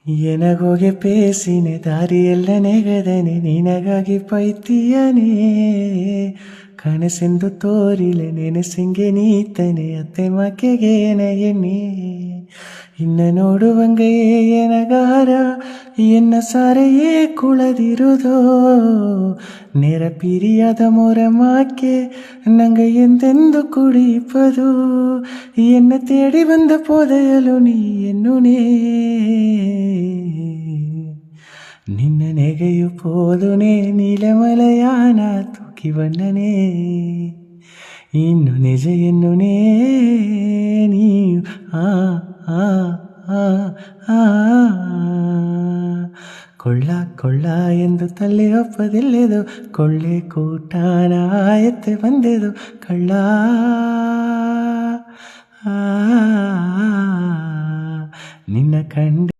ಎನಗೋಗೆ ಪೇಸಿನೆ ದಾರಿಯೆಲ್ಲ ನೆಗದನೆ ನಿನಗಾಗಿ ಪೈತಿಯನೇ ಕನಸೆಂದು ತೋರಿಲೆ ನೆನಸಿಂಗೆ ನೀತನೆ ಅತ್ತೆ ಮಕ್ಕೆಗೆ ಎನಗೆನ್ನಿ ಇನ್ನ ನೋಡುವಂಗೆಯೇ ಎನಗಾರ ಎನ್ನ ಸಾರೆಯೇ ಕುಳದಿರುದೋ ನೆರಪಿರಿಯಾದ ಮೊರೆ ಮಾಕೆ ನಂಗ ಎಂದೆಂದು ಕುಡಿಪದು ಎನ್ನ ತೇಡಿ ಬಂದ ಪೋದೆಯಲು ನೀ ಎನ್ನುನೇ ನಿನ್ನ ನೆಗೆಯು ಪೋದುನೆ ನೀಲಮಲಯಾನ ತೂಕಿ ಬಣ್ಣನೇ ಇನ್ನು ನಿಜ ಎನ್ನುನೇ ನೀವು ಆ ಆ ಆ ಆ ಕೊಳ್ಳ ಕೊಳ್ಳ ಎಂದು ತಲೆ ಒಪ್ಪದಿಲ್ಲೆದು ಕೊಳ್ಳೆ ಕೂಟಾನ ಎತ್ತೆ ಬಂದೆದು ಕಳ್ಳ ನಿನ್ನ ಕಂಡ